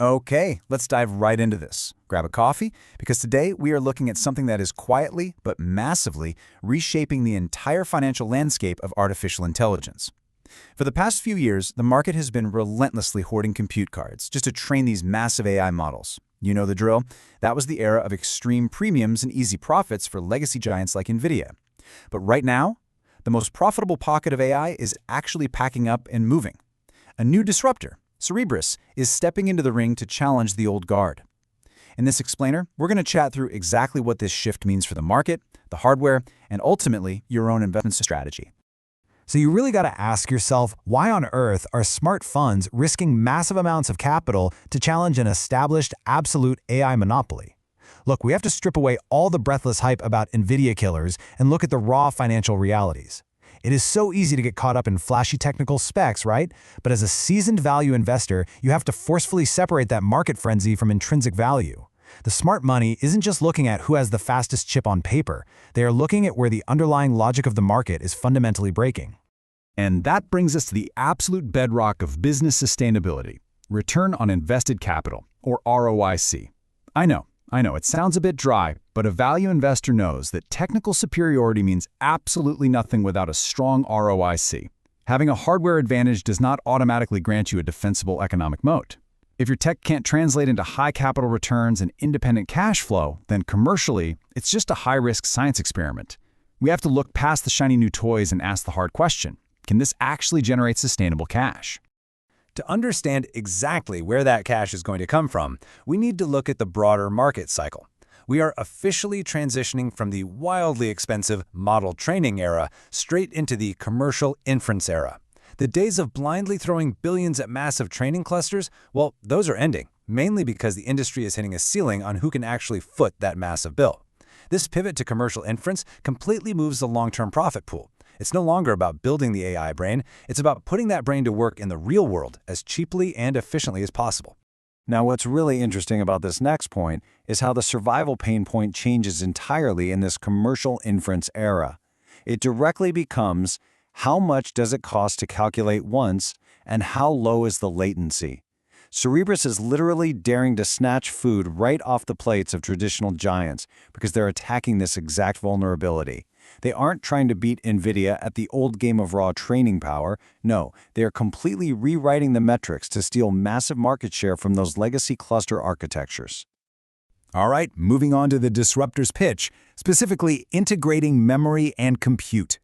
Okay, let's dive right into this. Grab a coffee, because today we are looking at something that is quietly, but massively, reshaping the entire financial landscape of artificial intelligence. For the past few years, the market has been relentlessly hoarding compute cards just to train these massive AI models. You know the drill. That was the era of extreme premiums and easy profits for legacy giants like NVIDIA. But right now, the most profitable pocket of AI is actually packing up and moving. A new disruptor, Cerebras, is stepping into the ring to challenge the old guard. In this explainer, we're going to chat through exactly what this shift means for the market, the hardware, and ultimately your own investment strategy. So you really got to ask yourself, why on earth are smart funds risking massive amounts of capital to challenge an established absolute AI monopoly? Look, we have to strip away all the breathless hype about NVIDIA killers and look at the raw financial realities. It is so easy to get caught up in flashy technical specs, right? But as a seasoned value investor, you have to forcefully separate that market frenzy from intrinsic value. The smart money isn't just looking at who has the fastest chip on paper. They are looking at where the underlying logic of the market is fundamentally breaking. And that brings us to the absolute bedrock of business sustainability, return on invested capital, or ROIC. I know, it sounds a bit dry, but a value investor knows that technical superiority means absolutely nothing without a strong ROIC. Having a hardware advantage does not automatically grant you a defensible economic moat. If your tech can't translate into high capital returns and independent cash flow, then commercially, it's just a high-risk science experiment. We have to look past the shiny new toys and ask the hard question: can this actually generate sustainable cash? To understand exactly where that cash is going to come from, we need to look at the broader market cycle. We are officially transitioning from the wildly expensive model training era straight into the commercial inference era. The days of blindly throwing billions at massive training clusters, well, those are ending, mainly because the industry is hitting a ceiling on who can actually foot that massive bill. This pivot to commercial inference completely moves the long-term profit pool. It's no longer about building the AI brain, it's about putting that brain to work in the real world as cheaply and efficiently as possible. Now, what's really interesting about this next point is how the survival pain point changes entirely in this commercial inference era. It directly becomes, how much does it cost to calculate once, and how low is the latency? Cerebras is literally daring to snatch food right off the plates of traditional giants because they're attacking this exact vulnerability. They aren't trying to beat NVIDIA at the old game of raw training power. No, they are completely rewriting the metrics to steal massive market share from those legacy cluster architectures. All right, moving on to the disruptor's pitch, specifically integrating memory and compute.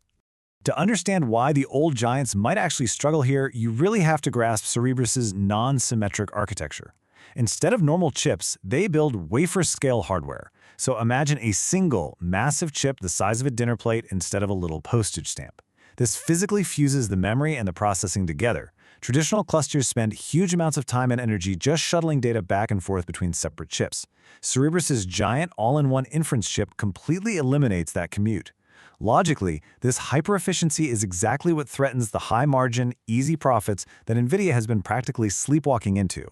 To understand why the old giants might actually struggle here, you really have to grasp Cerebras' non-symmetric architecture. Instead of normal chips, they build wafer-scale hardware. So imagine a single, massive chip the size of a dinner plate instead of a little postage stamp. This physically fuses the memory and the processing together. Traditional clusters spend huge amounts of time and energy just shuttling data back and forth between separate chips. Cerebras' giant all-in-one inference chip completely eliminates that commute. Logically, this hyper-efficiency is exactly what threatens the high-margin, easy profits that NVIDIA has been practically sleepwalking into.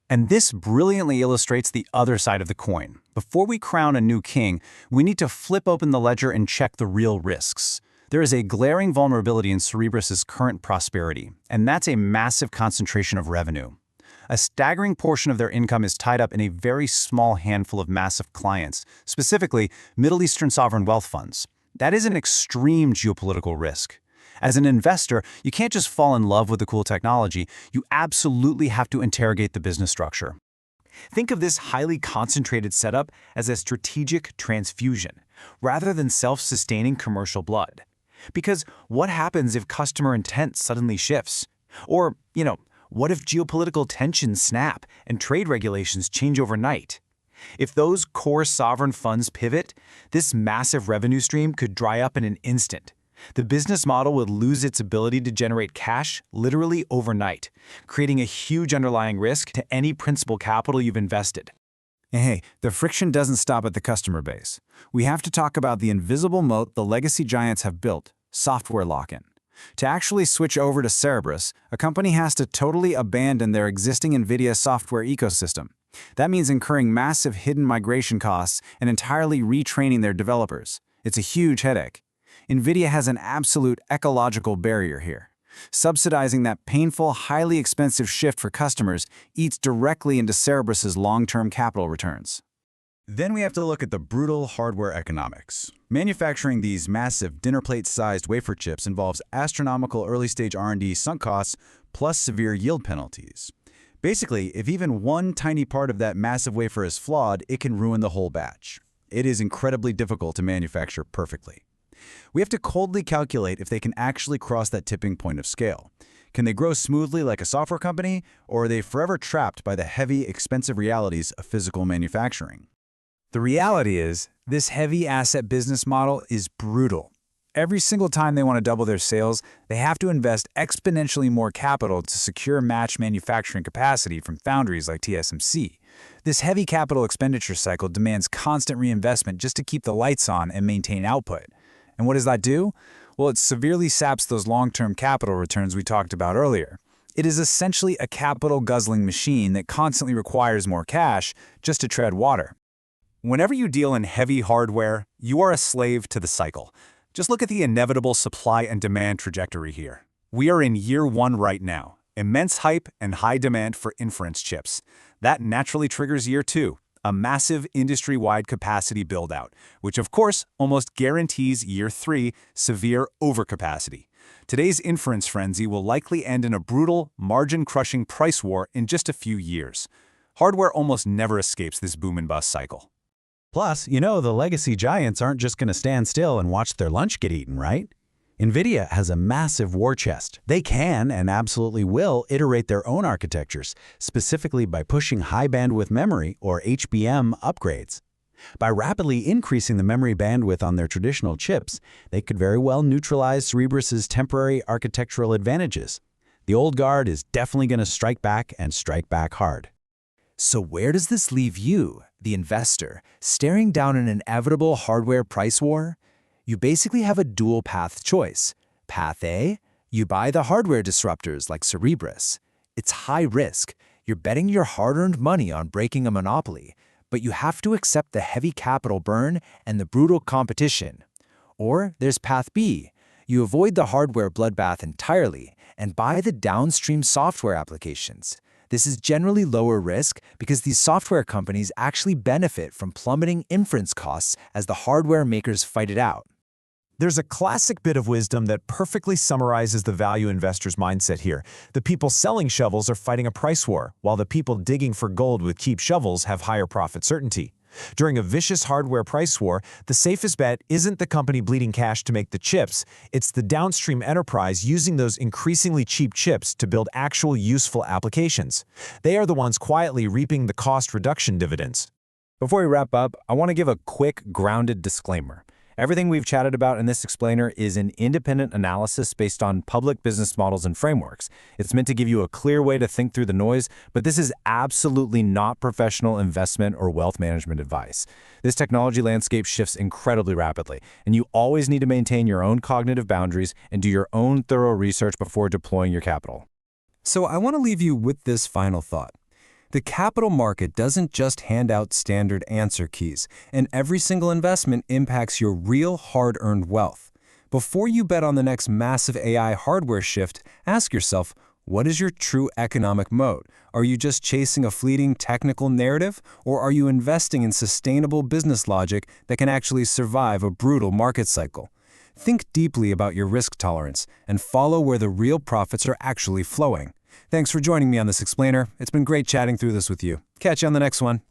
And this brilliantly illustrates the other side of the coin. Before we crown a new king, we need to flip open the ledger and check the real risks. There is a glaring vulnerability in Cerebras' current prosperity, and that's a massive concentration of revenue. A staggering portion of their income is tied up in a very small handful of massive clients, specifically Middle Eastern sovereign wealth funds. That is an extreme geopolitical risk. As an investor, you can't just fall in love with the cool technology, you absolutely have to interrogate the business structure. Think of this highly concentrated setup as a strategic transfusion, rather than self-sustaining commercial blood. Because what happens if customer intent suddenly shifts? Or, what if geopolitical tensions snap and trade regulations change overnight? If those core sovereign funds pivot, this massive revenue stream could dry up in an instant. The business model would lose its ability to generate cash literally overnight, creating a huge underlying risk to any principal capital you've invested. Hey, the friction doesn't stop at the customer base. We have to talk about the invisible moat the legacy giants have built, software lock-in. To actually switch over to Cerebras, a company has to totally abandon their existing NVIDIA software ecosystem. That means incurring massive hidden migration costs and entirely retraining their developers. It's a huge headache. NVIDIA has an absolute ecological barrier here. Subsidizing that painful, highly expensive shift for customers eats directly into Cerebras's long-term capital returns. Then we have to look at the brutal hardware economics. Manufacturing these massive dinner plate-sized wafer chips involves astronomical early-stage R&D sunk costs plus severe yield penalties. Basically, if even one tiny part of that massive wafer is flawed, it can ruin the whole batch. It is incredibly difficult to manufacture perfectly. We have to coldly calculate if they can actually cross that tipping point of scale. Can they grow smoothly like a software company, or are they forever trapped by the heavy, expensive realities of physical manufacturing? The reality is, this heavy asset business model is brutal. Every single time they want to double their sales, they have to invest exponentially more capital to secure match manufacturing capacity from foundries like TSMC. This heavy capital expenditure cycle demands constant reinvestment just to keep the lights on and maintain output. And what does that do? Well, it severely saps those long-term capital returns we talked about earlier. It is essentially a capital-guzzling machine that constantly requires more cash just to tread water. Whenever you deal in heavy hardware, you are a slave to the cycle. Just look at the inevitable supply and demand trajectory here. We are in year one right now. Immense hype and high demand for inference chips. That naturally triggers year two, a massive industry-wide capacity build-out, which of course almost guarantees year three severe overcapacity. Today's inference frenzy will likely end in a brutal, margin-crushing price war in just a few years. Hardware almost never escapes this boom and bust cycle. Plus, the legacy giants aren't just going to stand still and watch their lunch get eaten, right? NVIDIA has a massive war chest. They can, and absolutely will, iterate their own architectures, specifically by pushing high bandwidth memory, or HBM, upgrades. By rapidly increasing the memory bandwidth on their traditional chips, they could very well neutralize Cerebras's temporary architectural advantages. The old guard is definitely going to strike back and strike back hard. So where does this leave you, the investor, staring down an inevitable hardware price war? You basically have a dual-path choice. Path A, you buy the hardware disruptors like Cerebras. It's high risk. You're betting your hard-earned money on breaking a monopoly, but you have to accept the heavy capital burn and the brutal competition. Or there's Path B. You avoid the hardware bloodbath entirely and buy the downstream software applications. This is generally lower risk because these software companies actually benefit from plummeting inference costs as the hardware makers fight it out. There's a classic bit of wisdom that perfectly summarizes the value investor's mindset here. The people selling shovels are fighting a price war, while the people digging for gold with cheap shovels have higher profit certainty. During a vicious hardware price war, the safest bet isn't the company bleeding cash to make the chips, it's the downstream enterprise using those increasingly cheap chips to build actual useful applications. They are the ones quietly reaping the cost reduction dividends. Before we wrap up, I want to give a quick, grounded disclaimer. Everything we've chatted about in this explainer is an independent analysis based on public business models and frameworks. It's meant to give you a clear way to think through the noise, but this is absolutely not professional investment or wealth management advice. This technology landscape shifts incredibly rapidly, and you always need to maintain your own cognitive boundaries and do your own thorough research before deploying your capital. So I want to leave you with this final thought. The capital market doesn't just hand out standard answer keys, and every single investment impacts your real hard-earned wealth. Before you bet on the next massive AI hardware shift, ask yourself, what is your true economic moat? Are you just chasing a fleeting technical narrative, or are you investing in sustainable business logic that can actually survive a brutal market cycle? Think deeply about your risk tolerance and follow where the real profits are actually flowing. Thanks for joining me on this explainer. It's been great chatting through this with you. Catch you on the next one.